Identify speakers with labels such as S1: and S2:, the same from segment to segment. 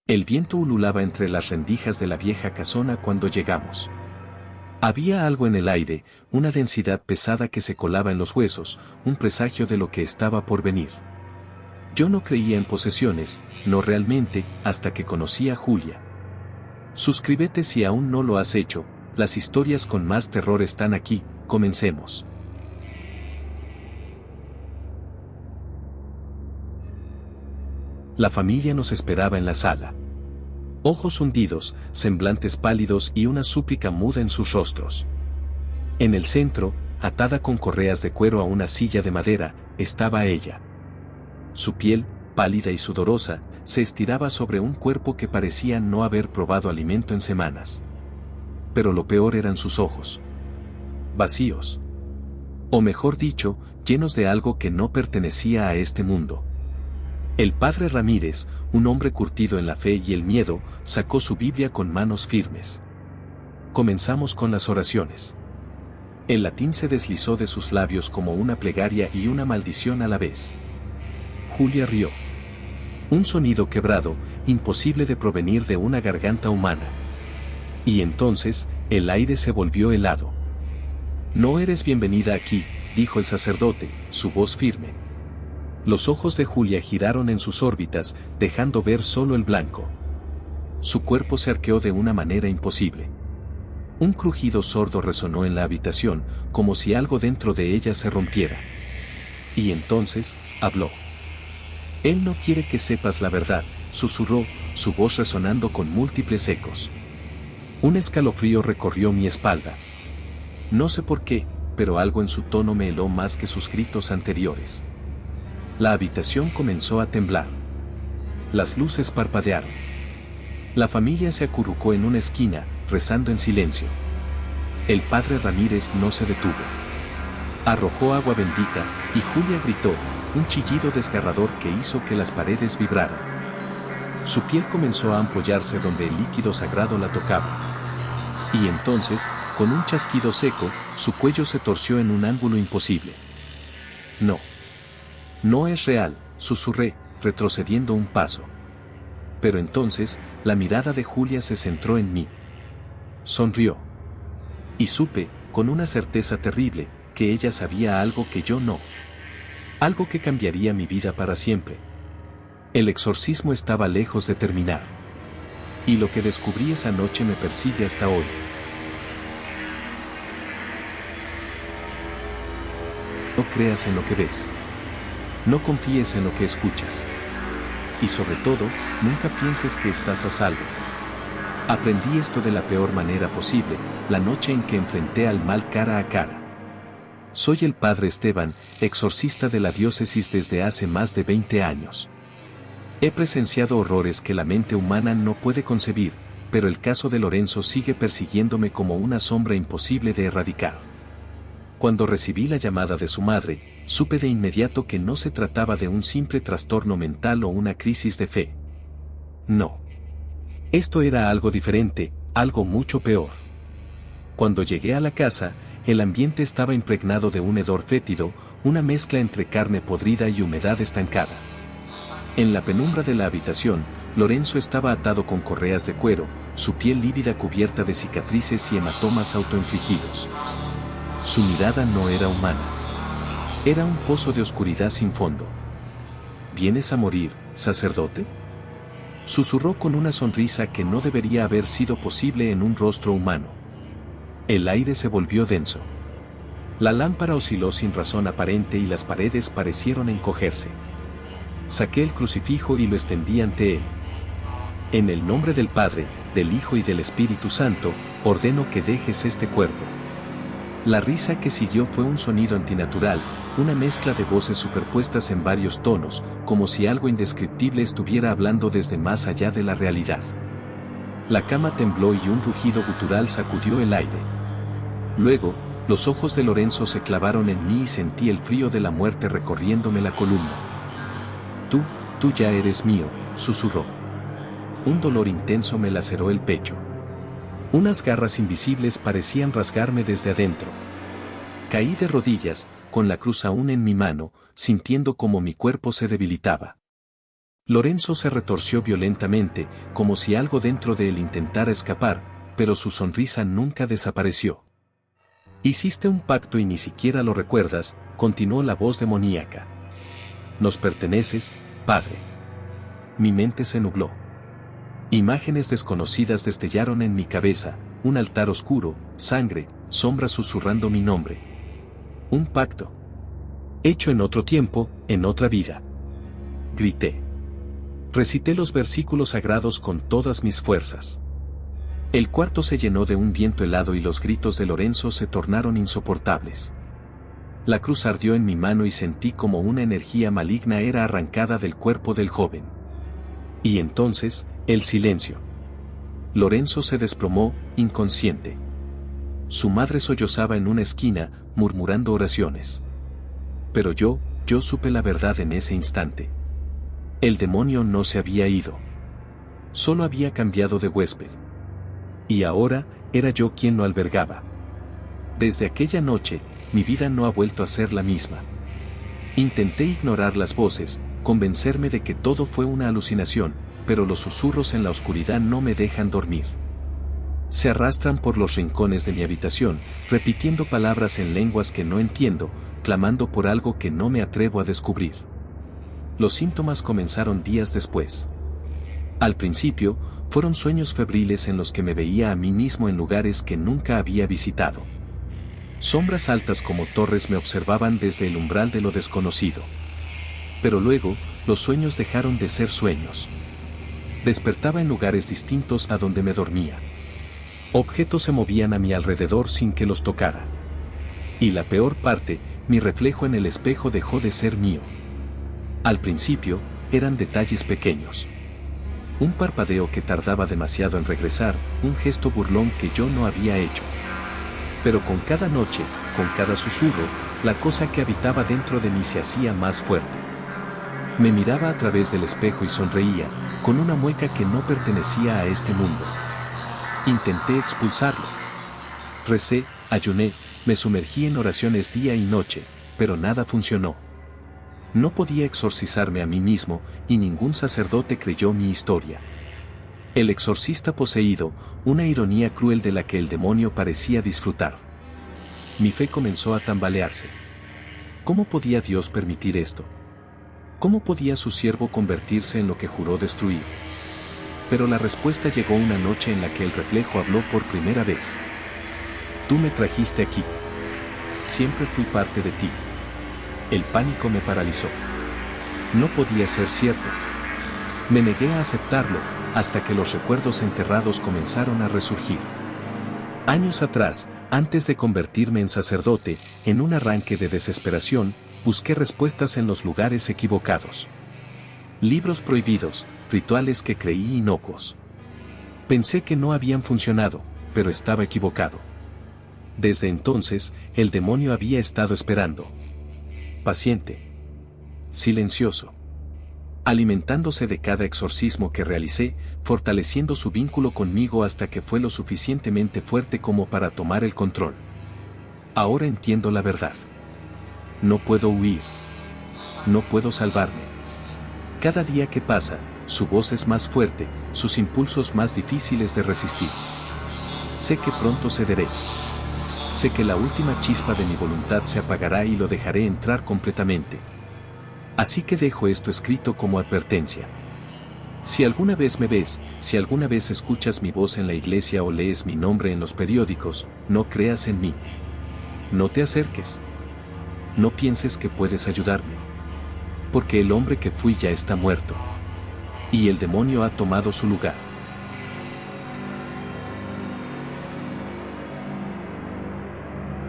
S1: El viento ululaba entre las rendijas de la vieja casona cuando llegamos. Había algo en el aire, una densidad pesada que se colaba en los huesos, un presagio de lo que estaba por venir. Yo no creía en posesiones, no realmente, hasta que conocí a Julia. Suscríbete si aún no lo has hecho, las historias con más terror están aquí, comencemos. La familia nos esperaba en la sala. Ojos hundidos, semblantes pálidos y una súplica muda en sus rostros. En el centro, atada con correas de cuero a una silla de madera, estaba ella. Su piel, pálida y sudorosa, se estiraba sobre un cuerpo que parecía no haber probado alimento en semanas. Pero lo peor eran sus ojos. Vacíos. O mejor dicho, llenos de algo que no pertenecía a este mundo. El padre Ramírez, un hombre curtido en la fe y el miedo, sacó su Biblia con manos firmes. Comenzamos con las oraciones. El latín se deslizó de sus labios como una plegaria y una maldición a la vez. Julia rió. Un sonido quebrado, imposible de provenir de una garganta humana. Y entonces, el aire se volvió helado. No eres bienvenida aquí, dijo el sacerdote, su voz firme. Los ojos de Julia giraron en sus órbitas, dejando ver solo el blanco. Su cuerpo se arqueó de una manera imposible. Un crujido sordo resonó en la habitación, como si algo dentro de ella se rompiera. Y entonces, habló. Él no quiere que sepas la verdad, susurró, su voz resonando con múltiples ecos. Un escalofrío recorrió mi espalda. No sé por qué, pero algo en su tono me heló más que sus gritos anteriores. La habitación comenzó a temblar. Las luces parpadearon. La familia se acurrucó en una esquina, rezando en silencio. El padre Ramírez no se detuvo. Arrojó agua bendita, y Julia gritó, un chillido desgarrador que hizo que las paredes vibraran. Su piel comenzó a ampollarse donde el líquido sagrado la tocaba. Y entonces, con un chasquido seco, su cuello se torció en un ángulo imposible. No. No es real, susurré, retrocediendo un paso. Pero entonces, la mirada de Julia se centró en mí. Sonrió. Y supe, con una certeza terrible, que ella sabía algo que yo no. Algo que cambiaría mi vida para siempre. El exorcismo estaba lejos de terminar. Y lo que descubrí esa noche me persigue hasta hoy. No creas en lo que ves. No confíes en lo que escuchas. Y sobre todo, nunca pienses que estás a salvo. Aprendí esto de la peor manera posible, la noche en que enfrenté al mal cara a cara. Soy el padre Esteban, exorcista de la diócesis desde hace más de 20 años. He presenciado horrores que la mente humana no puede concebir, pero el caso de Lorenzo sigue persiguiéndome como una sombra imposible de erradicar. Cuando recibí la llamada de su madre, supe de inmediato que no se trataba de un simple trastorno mental o una crisis de fe. No. Esto era algo diferente, algo mucho peor. Cuando llegué a la casa, el ambiente estaba impregnado de un hedor fétido, una mezcla entre carne podrida y humedad estancada. En la penumbra de la habitación, Lorenzo estaba atado con correas de cuero, su piel lívida cubierta de cicatrices y hematomas autoinfligidos. Su mirada no era humana. Era un pozo de oscuridad sin fondo. ¿Vienes a morir, sacerdote?, susurró con una sonrisa que no debería haber sido posible en un rostro humano. El aire se volvió denso. La lámpara osciló sin razón aparente y las paredes parecieron encogerse. Saqué el crucifijo y lo extendí ante él. En el nombre del Padre, del Hijo y del Espíritu Santo, ordeno que dejes este cuerpo. La risa que siguió fue un sonido antinatural, una mezcla de voces superpuestas en varios tonos, como si algo indescriptible estuviera hablando desde más allá de la realidad. La cama tembló y un rugido gutural sacudió el aire. Luego, los ojos de Lorenzo se clavaron en mí y sentí el frío de la muerte recorriéndome la columna. Tú ya eres mío, susurró. Un dolor intenso me laceró el pecho. Unas garras invisibles parecían rasgarme desde adentro. Caí de rodillas, con la cruz aún en mi mano, sintiendo como mi cuerpo se debilitaba. Lorenzo se retorció violentamente, como si algo dentro de él intentara escapar, pero su sonrisa nunca desapareció. Hiciste un pacto y ni siquiera lo recuerdas, continuó la voz demoníaca. Nos perteneces, padre. Mi mente se nubló. Imágenes desconocidas destellaron en mi cabeza, un altar oscuro, sangre, sombras susurrando mi nombre. Un pacto. Hecho en otro tiempo, en otra vida. Grité. Recité los versículos sagrados con todas mis fuerzas. El cuarto se llenó de un viento helado y los gritos de Lorenzo se tornaron insoportables. La cruz ardió en mi mano y sentí como una energía maligna era arrancada del cuerpo del joven. Y entonces, el silencio. Lorenzo se desplomó, inconsciente. Su madre sollozaba en una esquina, murmurando oraciones. Pero yo supe la verdad en ese instante. El demonio no se había ido. Solo había cambiado de huésped. Y ahora, era yo quien lo albergaba. Desde aquella noche, mi vida no ha vuelto a ser la misma. Intenté ignorar las voces, convencerme de que todo fue una alucinación, pero los susurros en la oscuridad no me dejan dormir. Se arrastran por los rincones de mi habitación, repitiendo palabras en lenguas que no entiendo, clamando por algo que no me atrevo a descubrir. Los síntomas comenzaron días después. Al principio, fueron sueños febriles en los que me veía a mí mismo en lugares que nunca había visitado. Sombras altas como torres me observaban desde el umbral de lo desconocido. Pero luego, los sueños dejaron de ser sueños. Despertaba en lugares distintos a donde me dormía. Objetos se movían a mi alrededor sin que los tocara. Y la peor parte, mi reflejo en el espejo dejó de ser mío. Al principio, eran detalles pequeños. Un parpadeo que tardaba demasiado en regresar, un gesto burlón que yo no había hecho. Pero con cada noche, con cada susurro, la cosa que habitaba dentro de mí se hacía más fuerte. Me miraba a través del espejo y sonreía, con una mueca que no pertenecía a este mundo. Intenté expulsarlo. Recé, ayuné, me sumergí en oraciones día y noche, pero nada funcionó. No podía exorcizarme a mí mismo, y ningún sacerdote creyó mi historia. El exorcista poseído, una ironía cruel de la que el demonio parecía disfrutar. Mi fe comenzó a tambalearse. ¿Cómo podía Dios permitir esto? ¿Cómo podía su siervo convertirse en lo que juró destruir? Pero la respuesta llegó una noche en la que el reflejo habló por primera vez. Tú me trajiste aquí. Siempre fui parte de ti. El pánico me paralizó. No podía ser cierto. Me negué a aceptarlo, hasta que los recuerdos enterrados comenzaron a resurgir. Años atrás, antes de convertirme en sacerdote, en un arranque de desesperación, busqué respuestas en los lugares equivocados. Libros prohibidos, rituales que creí inocuos. Pensé que no habían funcionado, pero estaba equivocado. Desde entonces, el demonio había estado esperando. Paciente. Silencioso. Alimentándose de cada exorcismo que realicé, fortaleciendo su vínculo conmigo hasta que fue lo suficientemente fuerte como para tomar el control. Ahora entiendo la verdad. No puedo huir. No puedo salvarme. Cada día que pasa, su voz es más fuerte, sus impulsos más difíciles de resistir. Sé que pronto cederé. Sé que la última chispa de mi voluntad se apagará y lo dejaré entrar completamente. Así que dejo esto escrito como advertencia. Si alguna vez me ves, si alguna vez escuchas mi voz en la iglesia o lees mi nombre en los periódicos, no creas en mí. No te acerques. No pienses que puedes ayudarme. Porque el hombre que fui ya está muerto. Y el demonio ha tomado su lugar.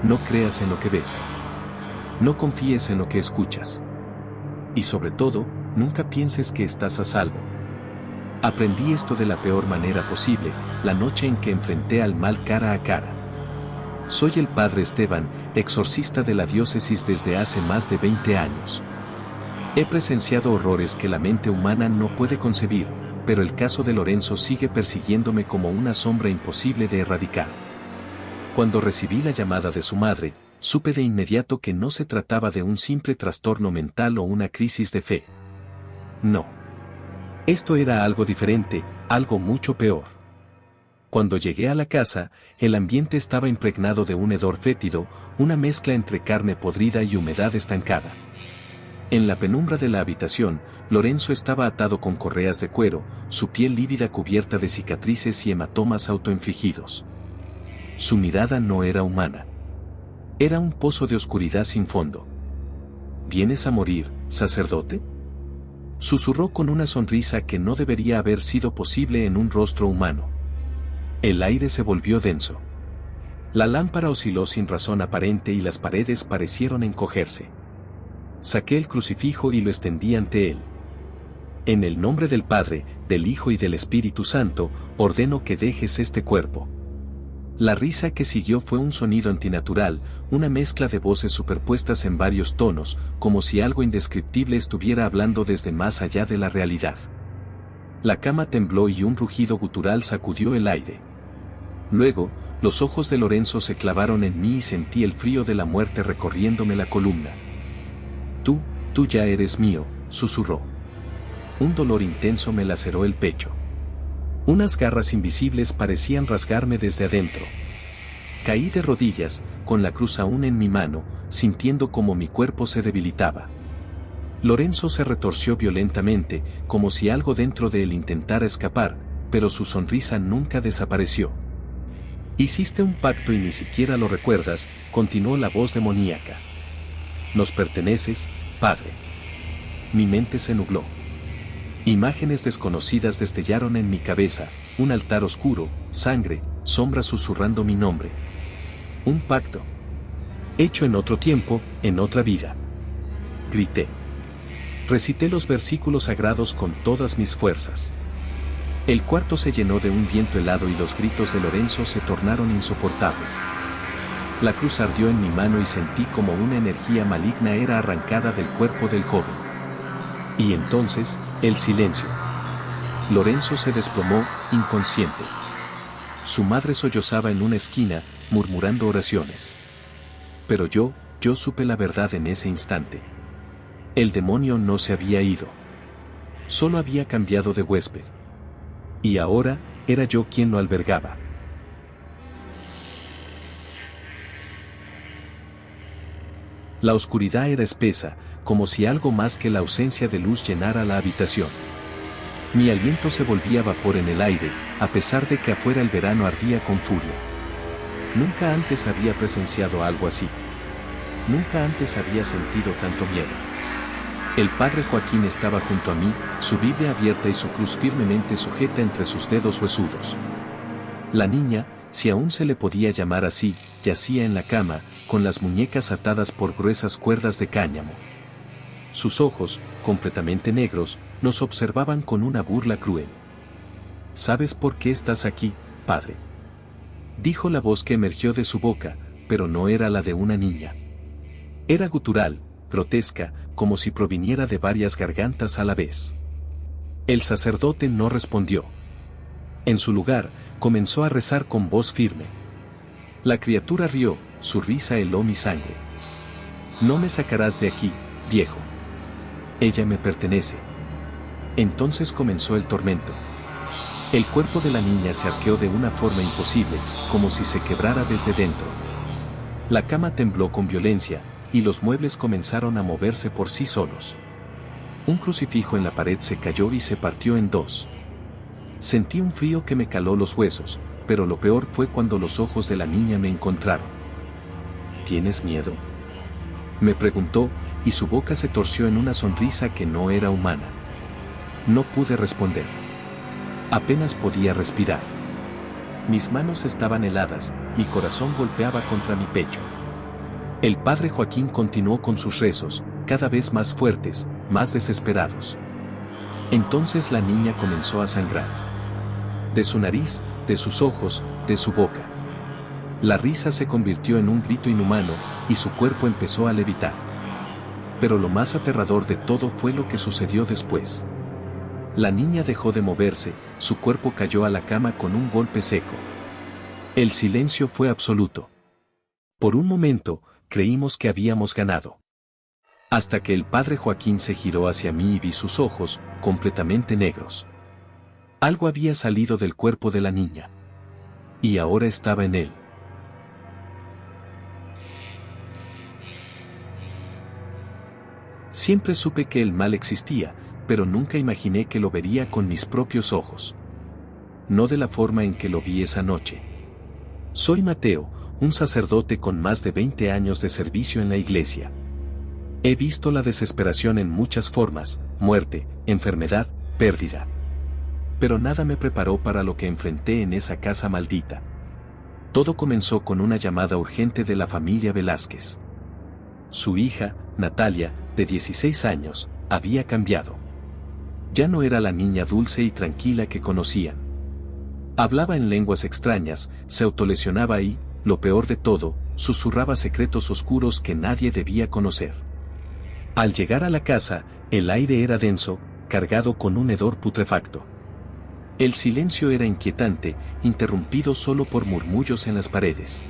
S1: No creas en lo que ves. No confíes en lo que escuchas. Y sobre todo, nunca pienses que estás a salvo. Aprendí esto de la peor manera posible, la noche en que enfrenté al mal cara a cara. Soy el padre Esteban, exorcista de la diócesis desde hace más de 20 años. He presenciado horrores que la mente humana no puede concebir, pero el caso de Lorenzo sigue persiguiéndome como una sombra imposible de erradicar. Cuando recibí la llamada de su madre, supe de inmediato que no se trataba de un simple trastorno mental o una crisis de fe. No. Esto era algo diferente, algo mucho peor. Cuando llegué a la casa, el ambiente estaba impregnado de un hedor fétido, una mezcla entre carne podrida y humedad estancada. En la penumbra de la habitación, Lorenzo estaba atado con correas de cuero, su piel lívida cubierta de cicatrices y hematomas autoinfligidos. Su mirada no era humana. Era un pozo de oscuridad sin fondo. ¿Vienes a morir, sacerdote?, susurró con una sonrisa que no debería haber sido posible en un rostro humano. El aire se volvió denso. La lámpara osciló sin razón aparente y las paredes parecieron encogerse. Saqué el crucifijo y lo extendí ante él. En el nombre del Padre, del Hijo y del Espíritu Santo, ordeno que dejes este cuerpo. La risa que siguió fue un sonido antinatural, una mezcla de voces superpuestas en varios tonos, como si algo indescriptible estuviera hablando desde más allá de la realidad. La cama tembló y un rugido gutural sacudió el aire. Luego, los ojos de Lorenzo se clavaron en mí y sentí el frío de la muerte recorriéndome la columna. Tú ya eres mío, susurró. Un dolor intenso me laceró el pecho. Unas garras invisibles parecían rasgarme desde adentro. Caí de rodillas, con la cruz aún en mi mano, sintiendo como mi cuerpo se debilitaba. Lorenzo se retorció violentamente, como si algo dentro de él intentara escapar, pero su sonrisa nunca desapareció. Hiciste un pacto y ni siquiera lo recuerdas, continuó la voz demoníaca. Nos perteneces, Padre. Mi mente se nubló. Imágenes desconocidas destellaron en mi cabeza, un altar oscuro, sangre, sombras susurrando mi nombre. Un pacto. Hecho en otro tiempo, en otra vida. Grité. Recité los versículos sagrados con todas mis fuerzas. El cuarto se llenó de un viento helado y los gritos de Lorenzo se tornaron insoportables. La cruz ardió en mi mano y sentí como una energía maligna era arrancada del cuerpo del joven. Y entonces, el silencio. Lorenzo se desplomó, inconsciente. Su madre sollozaba en una esquina, murmurando oraciones. Pero yo supe la verdad en ese instante. El demonio no se había ido. Solo había cambiado de huésped. Y ahora, era yo quien lo albergaba. La oscuridad era espesa, como si algo más que la ausencia de luz llenara la habitación. Mi aliento se volvía vapor en el aire, a pesar de que afuera el verano ardía con furia. Nunca antes había presenciado algo así. Nunca antes había sentido tanto miedo. El padre Joaquín estaba junto a mí, su Biblia abierta y su cruz firmemente sujeta entre sus dedos huesudos. La niña, si aún se le podía llamar así, yacía en la cama, con las muñecas atadas por gruesas cuerdas de cáñamo. Sus ojos, completamente negros, nos observaban con una burla cruel. ¿Sabes por qué estás aquí, padre?, dijo la voz que emergió de su boca, pero no era la de una niña. Era gutural, grotesca, como si proviniera de varias gargantas a la vez. El sacerdote no respondió. En su lugar, comenzó a rezar con voz firme. La criatura rió, su risa heló mi sangre. No me sacarás de aquí, viejo. Ella me pertenece. Entonces comenzó el tormento. El cuerpo de la niña se arqueó de una forma imposible, como si se quebrara desde dentro. La cama tembló con violencia, y los muebles comenzaron a moverse por sí solos. Un crucifijo en la pared se cayó y se partió en dos. Sentí un frío que me caló los huesos, pero lo peor fue cuando los ojos de la niña me encontraron. ¿Tienes miedo?, me preguntó, y su boca se torció en una sonrisa que no era humana. No pude responder. Apenas podía respirar. Mis manos estaban heladas, mi corazón golpeaba contra mi pecho. El padre Joaquín continuó con sus rezos, cada vez más fuertes, más desesperados. Entonces la niña comenzó a sangrar. De su nariz, de sus ojos, de su boca. La risa se convirtió en un grito inhumano, y su cuerpo empezó a levitar. Pero lo más aterrador de todo fue lo que sucedió después. La niña dejó de moverse, su cuerpo cayó a la cama con un golpe seco. El silencio fue absoluto. Por un momento, creímos que habíamos ganado. Hasta que el padre Joaquín se giró hacia mí y vi sus ojos, completamente negros. Algo había salido del cuerpo de la niña. Y ahora estaba en él. Siempre supe que el mal existía, pero nunca imaginé que lo vería con mis propios ojos. No de la forma en que lo vi esa noche. Soy Mateo, un sacerdote con más de 20 años de servicio en la iglesia. He visto la desesperación en muchas formas, muerte, enfermedad, pérdida. Pero nada me preparó para lo que enfrenté en esa casa maldita. Todo comenzó con una llamada urgente de la familia Velázquez. Su hija, Natalia, de 16 años, había cambiado. Ya no era la niña dulce y tranquila que conocían. Hablaba en lenguas extrañas, se autolesionaba y, lo peor de todo, susurraba secretos oscuros que nadie debía conocer. Al llegar a la casa, el aire era denso, cargado con un hedor putrefacto. El silencio era inquietante, interrumpido solo por murmullos en las paredes.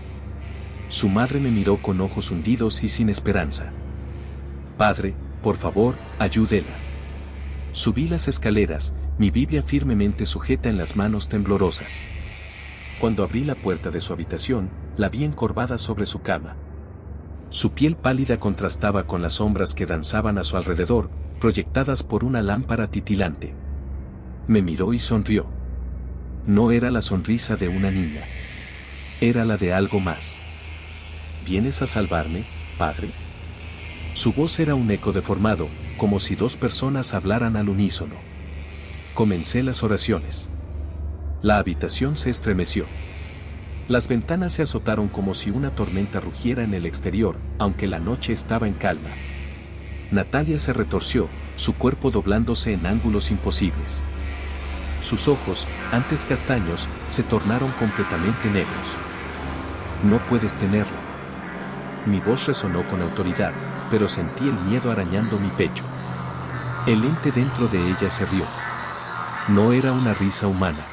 S1: Su madre me miró con ojos hundidos y sin esperanza. Padre, por favor, ayúdela. Subí las escaleras, mi Biblia firmemente sujeta en las manos temblorosas. Cuando abrí la puerta de su habitación, la vi encorvada sobre su cama. Su piel pálida contrastaba con las sombras que danzaban a su alrededor, proyectadas por una lámpara titilante. Me miró y sonrió. No era la sonrisa de una niña. Era la de algo más. ¿Vienes a salvarme, padre? Su voz era un eco deformado, como si dos personas hablaran al unísono. Comencé las oraciones. La habitación se estremeció. Las ventanas se azotaron como si una tormenta rugiera en el exterior, aunque la noche estaba en calma. Natalia se retorció, su cuerpo doblándose en ángulos imposibles. Sus ojos, antes castaños, se tornaron completamente negros. No puedes tenerlo. Mi voz resonó con autoridad, pero sentí el miedo arañando mi pecho. El ente dentro de ella se rió. No era una risa humana.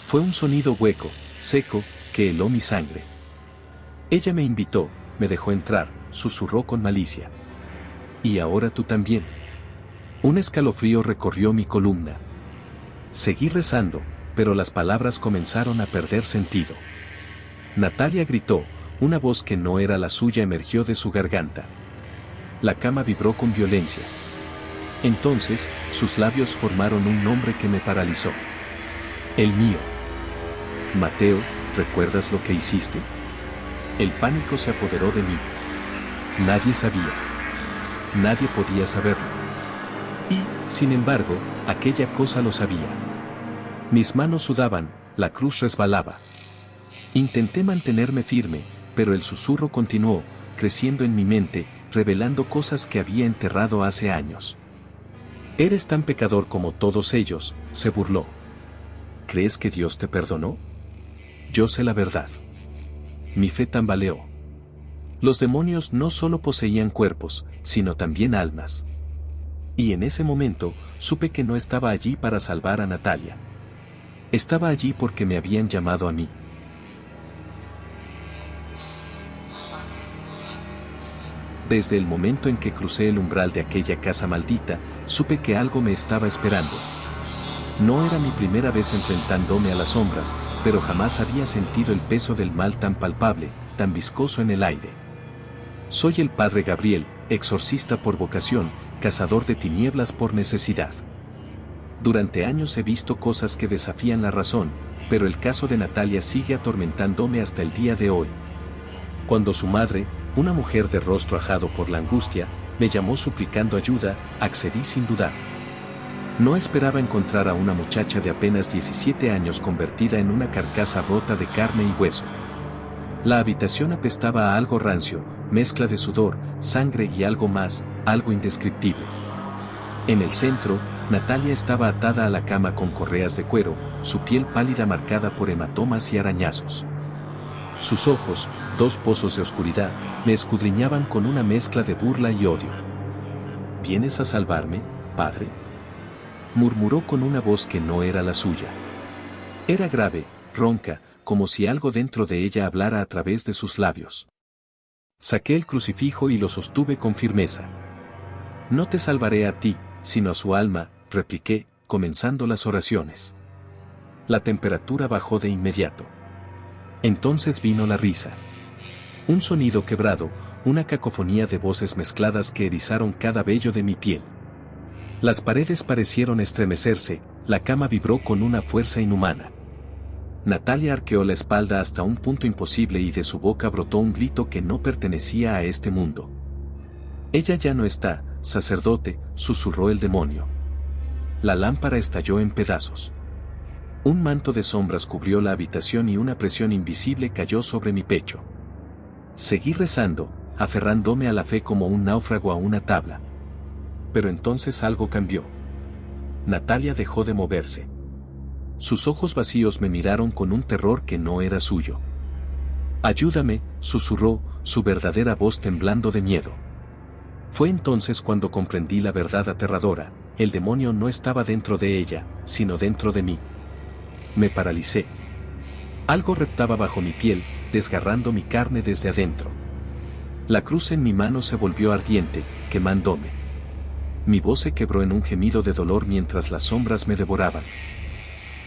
S1: Fue un sonido hueco, seco, que heló mi sangre. Ella me invitó, me dejó entrar, susurró con malicia. Y ahora tú también. Un escalofrío recorrió mi columna. Seguí rezando, pero las palabras comenzaron a perder sentido. Natalia gritó, una voz que no era la suya emergió de su garganta. La cama vibró con violencia. Entonces, sus labios formaron un nombre que me paralizó. El mío. Mateo, ¿recuerdas lo que hiciste? El pánico se apoderó de mí. Nadie sabía. Nadie podía saberlo. Y, sin embargo, aquella cosa lo sabía. Mis manos sudaban, la cruz resbalaba. Intenté mantenerme firme, pero el susurro continuó, creciendo en mi mente, revelando cosas que había enterrado hace años. Eres tan pecador como todos ellos, se burló. ¿Crees que Dios te perdonó? Yo sé la verdad. Mi fe tambaleó. Los demonios no solo poseían cuerpos, sino también almas. Y en ese momento, supe que no estaba allí para salvar a Natalia. Estaba allí porque me habían llamado a mí. Desde el momento en que crucé el umbral de aquella casa maldita, supe que algo me estaba esperando. No era mi primera vez enfrentándome a las sombras, pero jamás había sentido el peso del mal tan palpable, tan viscoso en el aire. Soy el padre Gabriel, exorcista por vocación, cazador de tinieblas por necesidad. Durante años he visto cosas que desafían la razón, pero el caso de Natalia sigue atormentándome hasta el día de hoy. Cuando su madre, una mujer de rostro ajado por la angustia, me llamó suplicando ayuda, accedí sin dudar. No esperaba encontrar a una muchacha de apenas 17 años convertida en una carcasa rota de carne y hueso. La habitación apestaba a algo rancio, mezcla de sudor, sangre y algo más, algo indescriptible. En el centro, Natalia estaba atada a la cama con correas de cuero, su piel pálida marcada por hematomas y arañazos. Sus ojos, dos pozos de oscuridad, me escudriñaban con una mezcla de burla y odio. ¿Vienes a salvarme, padre?, murmuró con una voz que no era la suya. Era grave, ronca, como si algo dentro de ella hablara a través de sus labios. Saqué el crucifijo y lo sostuve con firmeza. No te salvaré a ti, sino a su alma, repliqué, comenzando las oraciones. La temperatura bajó de inmediato. Entonces vino la risa. Un sonido quebrado, una cacofonía de voces mezcladas que erizaron cada vello de mi piel. Las paredes parecieron estremecerse, la cama vibró con una fuerza inhumana. Natalia arqueó la espalda hasta un punto imposible y de su boca brotó un grito que no pertenecía a este mundo. Ella ya no está, sacerdote, susurró el demonio. La lámpara estalló en pedazos. Un manto de sombras cubrió la habitación y una presión invisible cayó sobre mi pecho. Seguí rezando, aferrándome a la fe como un náufrago a una tabla. Pero entonces algo cambió. Natalia dejó de moverse. Sus ojos vacíos me miraron con un terror que no era suyo. Ayúdame, susurró, su verdadera voz temblando de miedo. Fue entonces cuando comprendí la verdad aterradora: el demonio no estaba dentro de ella, sino dentro de mí. Me paralicé. Algo reptaba bajo mi piel, desgarrando mi carne desde adentro. La cruz en mi mano se volvió ardiente, quemándome. Mi voz se quebró en un gemido de dolor mientras las sombras me devoraban.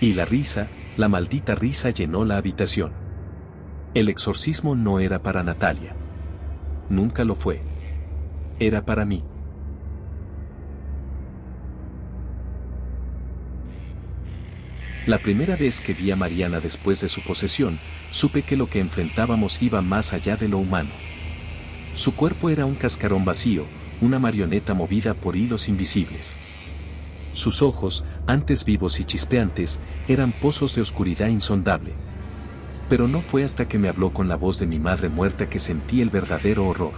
S1: Y la risa, la maldita risa llenó la habitación. El exorcismo no era para Natalia. Nunca lo fue. Era para mí. La primera vez que vi a Mariana después de su posesión, supe que lo que enfrentábamos iba más allá de lo humano. Su cuerpo era un cascarón vacío, una marioneta movida por hilos invisibles. Sus ojos, antes vivos y chispeantes, eran pozos de oscuridad insondable. Pero no fue hasta que me habló con la voz de mi madre muerta que sentí el verdadero horror.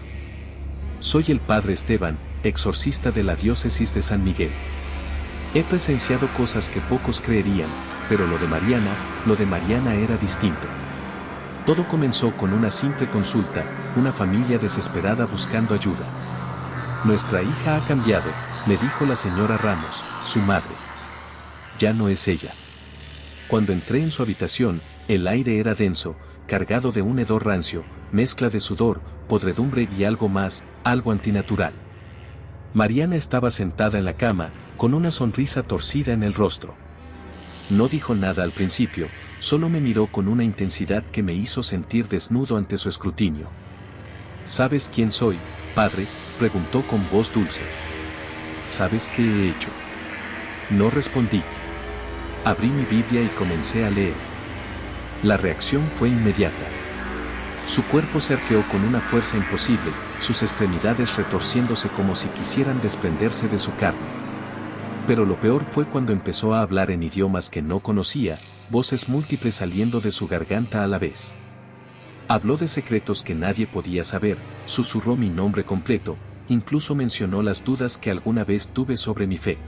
S1: Soy el padre Esteban, exorcista de la diócesis de San Miguel. He presenciado cosas que pocos creerían, pero lo de Mariana era distinto. Todo comenzó con una simple consulta, una familia desesperada buscando ayuda. Nuestra hija ha cambiado, me dijo la señora Ramos, su madre. Ya no es ella. Cuando entré en su habitación, el aire era denso, cargado de un hedor rancio, mezcla de sudor, podredumbre y algo más, algo antinatural. Mariana estaba sentada en la cama, con una sonrisa torcida en el rostro. No dijo nada al principio, solo me miró con una intensidad que me hizo sentir desnudo ante su escrutinio. ¿Sabes quién soy, padre?, preguntó con voz dulce. ¿Sabes qué he hecho? No respondí. Abrí mi Biblia y comencé a leer. La reacción fue inmediata. Su cuerpo se arqueó con una fuerza imposible, sus extremidades retorciéndose como si quisieran desprenderse de su carne. Pero lo peor fue cuando empezó a hablar en idiomas que no conocía, voces múltiples saliendo de su garganta a la vez. Habló de secretos que nadie podía saber, susurró mi nombre completo, incluso mencionó las dudas que alguna vez tuve sobre mi fe.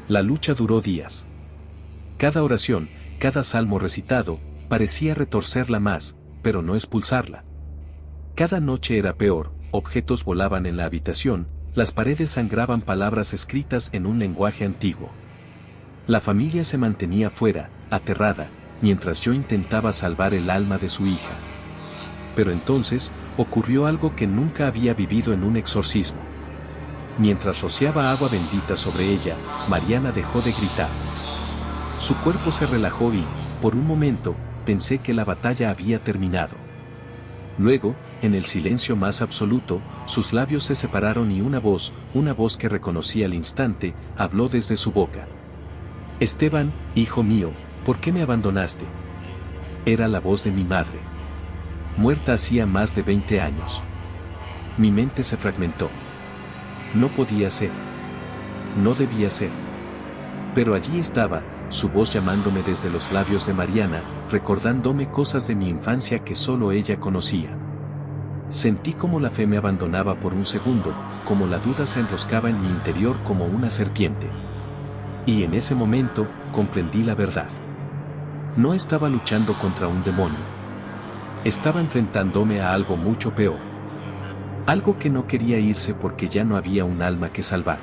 S1: La lucha duró días. Cada oración, cada salmo recitado, parecía retorcerla más, pero no expulsarla. Cada noche era peor, objetos volaban en la habitación, las paredes sangraban palabras escritas en un lenguaje antiguo. La familia se mantenía fuera, aterrada, mientras yo intentaba salvar el alma de su hija. Pero entonces, ocurrió algo que nunca había vivido en un exorcismo. Mientras rociaba agua bendita sobre ella, Mariana dejó de gritar. Su cuerpo se relajó y, por un momento, pensé que la batalla había terminado. Luego, en el silencio más absoluto, sus labios se separaron y una voz que reconocí al instante, habló desde su boca. Esteban, hijo mío, ¿por qué me abandonaste? Era la voz de mi madre. Muerta hacía más de 20 años. Mi mente se fragmentó. No podía ser. No debía ser. Pero allí estaba, su voz llamándome desde los labios de Mariana, recordándome cosas de mi infancia que solo ella conocía. Sentí como la fe me abandonaba por un segundo, como la duda se enroscaba en mi interior como una serpiente. Y en ese momento, comprendí la verdad. No estaba luchando contra un demonio. Estaba enfrentándome a algo mucho peor. Algo que no quería irse porque ya no había un alma que salvar.